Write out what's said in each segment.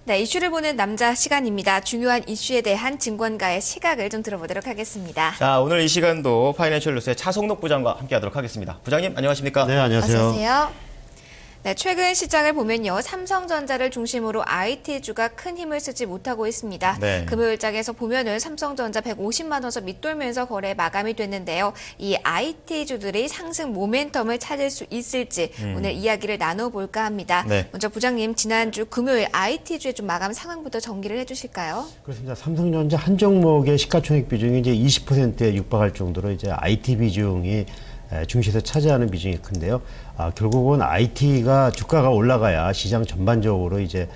네, 이슈를 보는 남자 시간입니다. 중요한 이슈에 대한 증권가의 시각을 좀 들어보도록 하겠습니다. 자, 오늘 이 시간도 파이낸셜 뉴스의 차성록 부장과 함께하도록 하겠습니다. 부장님, 안녕하십니까? 네, 안녕하세요. 어서 오세요. 네, 최근 시장을 보면요. 삼성전자를 중심으로 IT주가 큰 힘을 쓰지 못하고 있습니다. 네. 금요일장에서 보면은 삼성전자 150만 원선 밑돌면서 거래 마감이 됐는데요. 이 IT주들이 상승 모멘텀을 찾을 수 있을지 오늘 이야기를 나눠볼까 합니다. 네. 먼저 부장님, 지난주 금요일 IT주의 좀 마감 상황부터 정리를 해주실까요? 그렇습니다. 삼성전자 한 종목의 시가총액 비중이 이제 20%에 육박할 정도로 이제 IT 비중이 중시에서 차지하는 비중이 큰데요. 결국은 IT가 주가가 올라가야 시장 전반적으로 이제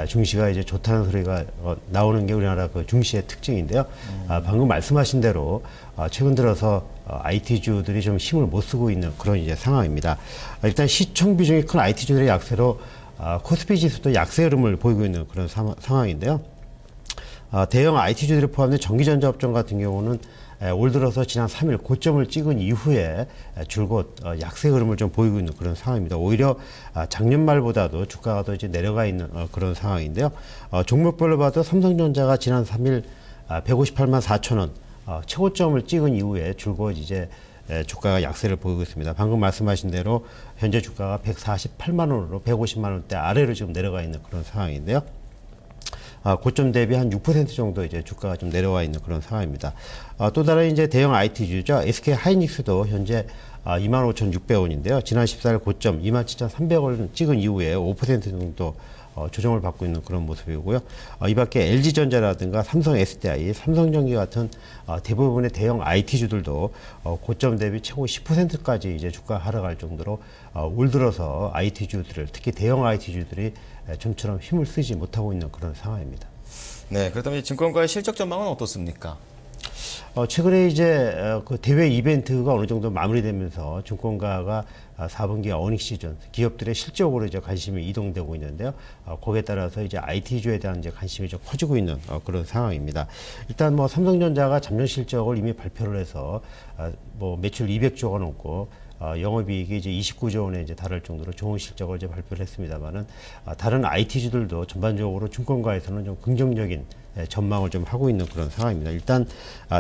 중시가 이제 좋다는 소리가 나오는 게 우리나라 그 중시의 특징인데요. 방금 말씀하신 대로 최근 들어서 IT주들이 좀 힘을 못 쓰고 있는 그런 이제 상황입니다. 일단 시총 비중이 큰 IT주들의 약세로 코스피 지수도 약세 흐름을 보이고 있는 그런 상황인데요. 대형 IT주들이 포함된 전기전자 업종 같은 경우는 올 들어서 지난 3일 고점을 찍은 이후에 줄곧 약세 흐름을 좀 보이고 있는 그런 상황입니다. 오히려 작년 말보다도 주가가 더 이제 내려가 있는 그런 상황인데요. 종목별로 봐도 삼성전자가 지난 3일 158만 4천 원 최고점을 찍은 이후에 줄곧 이제 주가가 약세를 보이고 있습니다. 방금 말씀하신 대로 현재 주가가 148만 원으로 150만 원대 아래로 지금 내려가 있는 그런 상황인데요. 고점 대비 한 6% 정도 이제 주가가 좀 내려와 있는 그런 상황입니다. 또 다른 이제 대형 IT주죠. SK 하이닉스도 현재 25,600원인데요. 지난 14일 고점 27,300원 찍은 이후에 5% 정도 조정을 받고 있는 그런 모습이고요. 이 밖에 LG전자라든가 삼성 SDI, 삼성전기 같은 대부분의 대형 IT주들도 고점 대비 최고 10%까지 이제 주가 하락할 정도로 올 들어서 IT주들을, 특히 대형 IT주들이 좀처럼 힘을 쓰지 못하고 있는 그런 상황입니다. 네, 그렇다면 증권가의 실적 전망은 어떻습니까? 최근에 이제 그 대외 이벤트가 어느 정도 마무리되면서 증권가가 4분기 어닝 시즌 기업들의 실적으로 이제 관심이 이동되고 있는데요. 거기에 따라서 이제 IT주에 대한 이제 관심이 좀 커지고 있는 그런 상황입니다. 일단 뭐 삼성전자가 잠정 실적을 이미 발표를 해서 뭐 매출 200조가 넘고 영업이익이 이제 29조 원에 이제 달할 정도로 좋은 실적을 이제 발표를 했습니다만은 다른 IT주들도 전반적으로 증권가에서는 좀 긍정적인 전망을 좀 하고 있는 그런 상황입니다. 일단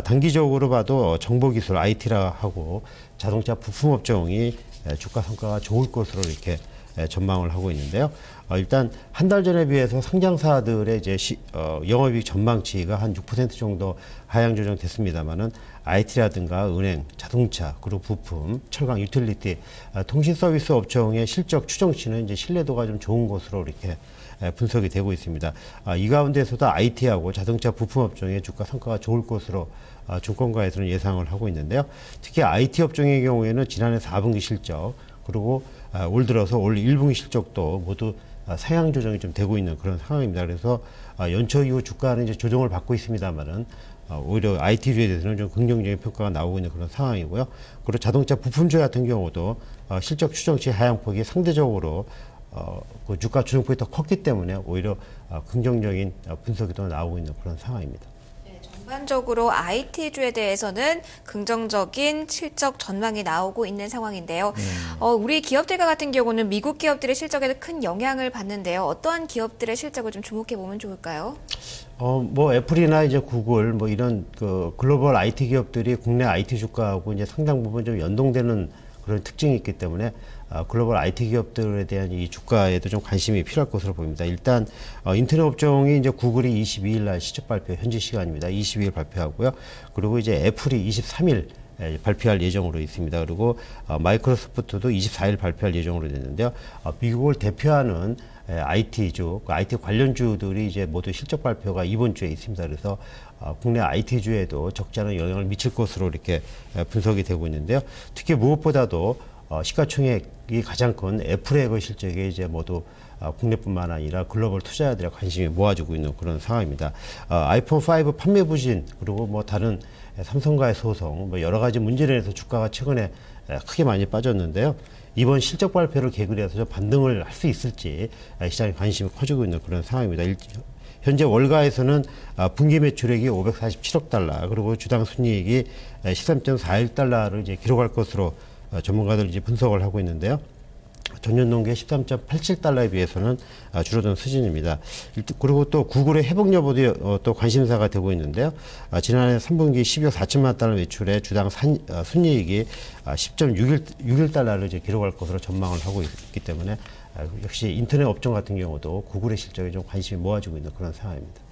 단기적으로 봐도 정보기술 IT라 하고 자동차 부품 업종이 주가 성과가 좋을 것으로 이렇게 전망을 하고 있는데요. 일단 한 달 전에 비해서 상장사들의 이제 영업이익 전망치가 한 6% 정도 하향 조정됐습니다만은 IT라든가 은행, 자동차, 그리고 부품, 철강, 유틸리티, 통신 서비스 업종의 실적 추정치는 이제 신뢰도가 좀 좋은 것으로 이렇게 분석이 되고 있습니다. 이 가운데서도 IT하고 자동차 부품 업종의 주가 성과가 좋을 것으로 증권가에서는 예상을 하고 있는데요. 특히 IT 업종의 경우에는 지난해 4분기 실적, 그리고 올 들어서 올 1분기 실적도 모두 상향 조정이 좀 되고 있는 그런 상황입니다. 그래서 연초 이후 주가는 이제 조정을 받고 있습니다만은 오히려 IT주에 대해서는 좀 긍정적인 평가가 나오고 있는 그런 상황이고요. 그리고 자동차 부품주 같은 경우도 실적 추정치 하향폭이 상대적으로 그 주가 조정폭이 더 컸기 때문에 오히려 긍정적인 분석이 더 나오고 있는 그런 상황입니다. 전반적으로 IT주에 대해서는 긍정적인 실적 전망이 나오고 있는 상황인데요. 우리 기업들과 같은 경우는 미국 기업들의 실적에도 큰 영향을 받는데요. 어떠한 기업들의 실적을 좀 주목해 보면 좋을까요? 뭐 애플이나 이제 구글 뭐 이런 그 글로벌 IT 기업들이 국내 IT 주가하고 이제 상당 부분 좀 연동되는 그런 특징이 있기 때문에 글로벌 IT 기업들에 대한 이 주가에도 좀 관심이 필요할 것으로 보입니다. 일단 인터넷 업종이 이제 구글이 22일 날 실적 발표 현지 시간입니다. 22일 발표하고요. 그리고 이제 애플이 23일 발표할 예정으로 있습니다. 그리고 마이크로소프트도 24일 발표할 예정으로 됐는데요. 미국을 대표하는 IT주, IT 관련주들이 이제 모두 실적 발표가 이번 주에 있습니다. 그래서 국내 IT주에도 적지 않은 영향을 미칠 것으로 이렇게 분석이 되고 있는데요. 특히 무엇보다도 시가총액이 가장 큰 애플의 그 실적에 이제 모두 국내뿐만 아니라 글로벌 투자자들의 관심이 모아지고 있는 그런 상황입니다. 아이폰 5 판매 부진, 그리고 뭐 다른 삼성과의 소송, 뭐 여러 가지 문제로 인해서 주가가 최근에 크게 많이 빠졌는데요. 이번 실적 발표를 계기로 해서 좀 반등을 할 수 있을지 시장의 관심이 커지고 있는 그런 상황입니다. 현재 월가에서는 분기 매출액이 547억 달러, 그리고 주당 순이익이 13.41달러를 이제 기록할 것으로 전문가들이 이제 분석을 하고 있는데요. 전년 동기의 13.87달러에 비해서는 줄어든 수준입니다. 그리고 또 구글의 회복 여부도 또 관심사가 되고 있는데요. 지난해 3분기 12억 4천만 달러 매출에 주당 순이익이 10.61달러를 이제 기록할 것으로 전망을 하고 있기 때문에 역시 인터넷 업종 같은 경우도 구글의 실적에 좀 관심이 모아지고 있는 그런 상황입니다.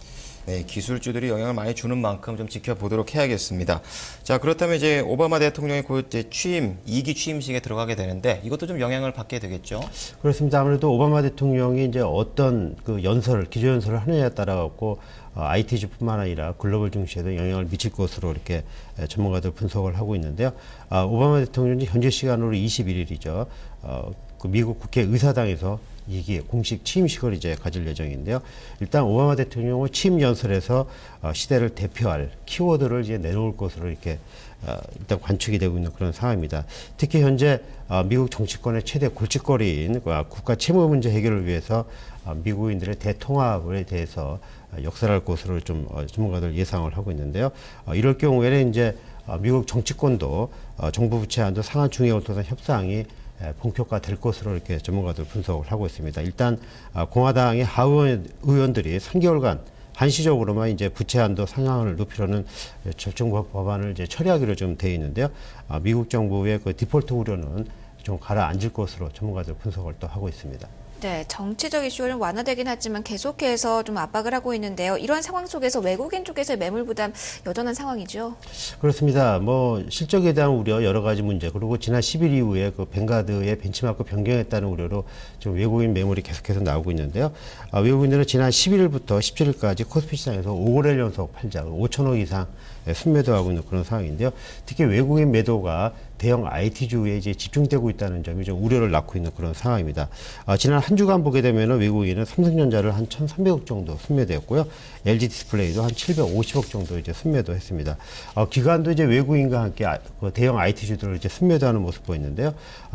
네, 기술주들이 영향을 많이 주는 만큼 좀 지켜보도록 해야겠습니다. 자, 그렇다면 이제 오바마 대통령이 곧 이제 2기 취임식에 들어가게 되는데 이것도 좀 영향을 받게 되겠죠? 그렇습니다. 아무래도 오바마 대통령이 이제 어떤 그 연설을, 기조 연설을 하느냐에 따라 갖고 IT주뿐만 아니라 글로벌 증시에도 영향을 미칠 것으로 이렇게 전문가들 분석을 하고 있는데요. 오바마 대통령이 현재 시간으로 21일이죠. 그 미국 국회 의사당에서 이게 공식 취임식을 이제 가질 예정인데요. 일단 오바마 대통령은 취임 연설에서 시대를 대표할 키워드를 이제 내놓을 것으로 이렇게 일단 관측이 되고 있는 그런 상황입니다. 특히 현재 미국 정치권의 최대 골칫거리인 국가 채무 문제 해결을 위해서 미국인들의 대통합에 대해서 역설할 것으로 좀 전문가들 예상을 하고 있는데요. 이럴 경우에는 이제 미국 정치권도 정부 부채 한도 상한 중액을 통한 협상이 본격화될 것으로 이렇게 전문가들 분석을 하고 있습니다. 일단 공화당의 하원 의원들이 3개월간 한시적으로만 이제 부채 한도 상한을 높이려는 절충 법안을 이제 처리하기로 좀 돼 있는데요. 미국 정부의 그 디폴트 우려는 좀 가라앉을 것으로 전문가들 분석을 또 하고 있습니다. 네, 정치적 이슈는 완화되긴 하지만 계속해서 좀 압박을 하고 있는데요. 이런 상황 속에서 외국인 쪽에서의 매물 부담 여전한 상황이죠. 그렇습니다. 뭐 실적에 대한 우려 여러 가지 문제 그리고 지난 10일 이후에 그 뱅가드의 벤치마크 변경했다는 우려로 지금 외국인 매물이 계속해서 나오고 있는데요. 외국인들은 지난 11일부터 17일까지 코스피 시장에서 5거래일 연속 팔자 5천억 이상 순매도하고 있는 그런 상황인데요. 특히 외국인 매도가 대형 IT주에 이제 집중되고 있다는 점이 좀 우려를 낳고 있는 그런 상황입니다. 지난 한 주간 보게 되면 외국인은 삼성전자를 한 1,300억 정도 순매도했고요. LG 디스플레이도 한 750억 정도 이제 순매도했습니다. 기관도 이제 외국인과 함께 그 대형 IT주들을 이제 순매도하는 모습 보이는데요.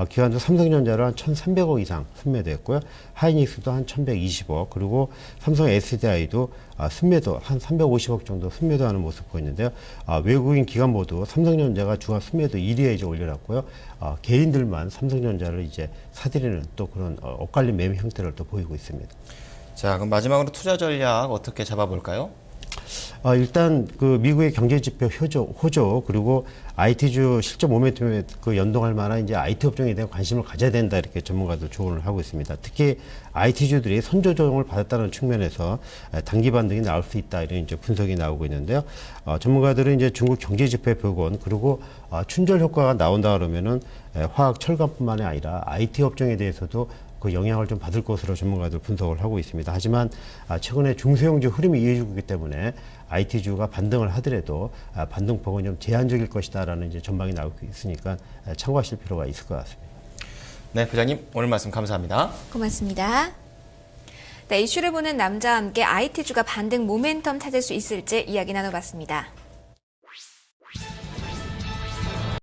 기관도 삼성전자를 한 1,300억 이상 순매도했고요. 하이닉스도 한 1,120억 그리고 삼성 SDI도 순매도 한 350억 정도 순매도하는 모습 보이는데요. 외국인 기관 모두 삼성전자가 주간 순매도 1위에 이제 올려놨고요. 개인들만 삼성전자를 이제 사들이는 또 그런 엇갈린 매매 형태를 또 보이고 있습니다. 자, 그럼 마지막으로 투자 전략 어떻게 잡아볼까요? 일단 그 미국의 경제 지표 호조 그리고 IT주 실적 모멘텀에 그 연동할 만한 이제 IT 업종에 대한 관심을 가져야 된다 이렇게 전문가들 조언을 하고 있습니다. 특히 IT주들이 선조조정을 받았다는 측면에서 단기 반등이 나올 수 있다 이런 이제 분석이 나오고 있는데요. 전문가들은 이제 중국 경제 지표 복원 그리고 춘절 효과가 나온다 그러면은 화학 철강뿐만이 아니라 IT 업종에 대해서도 그 영향을 좀 받을 것으로 전문가들 분석을 하고 있습니다. 하지만 최근에 중소형주 흐름이 이어지고 있기 때문에 IT주가 반등을 하더라도 반등폭은 좀 제한적일 것이다라는 이제 전망이 나오고 있으니까 참고하실 필요가 있을 것 같습니다. 네, 부장님 오늘 말씀 감사합니다. 고맙습니다. 네, 이슈를 보는 남자와 함께 IT주가 반등 모멘텀 찾을 수 있을지 이야기 나눠봤습니다.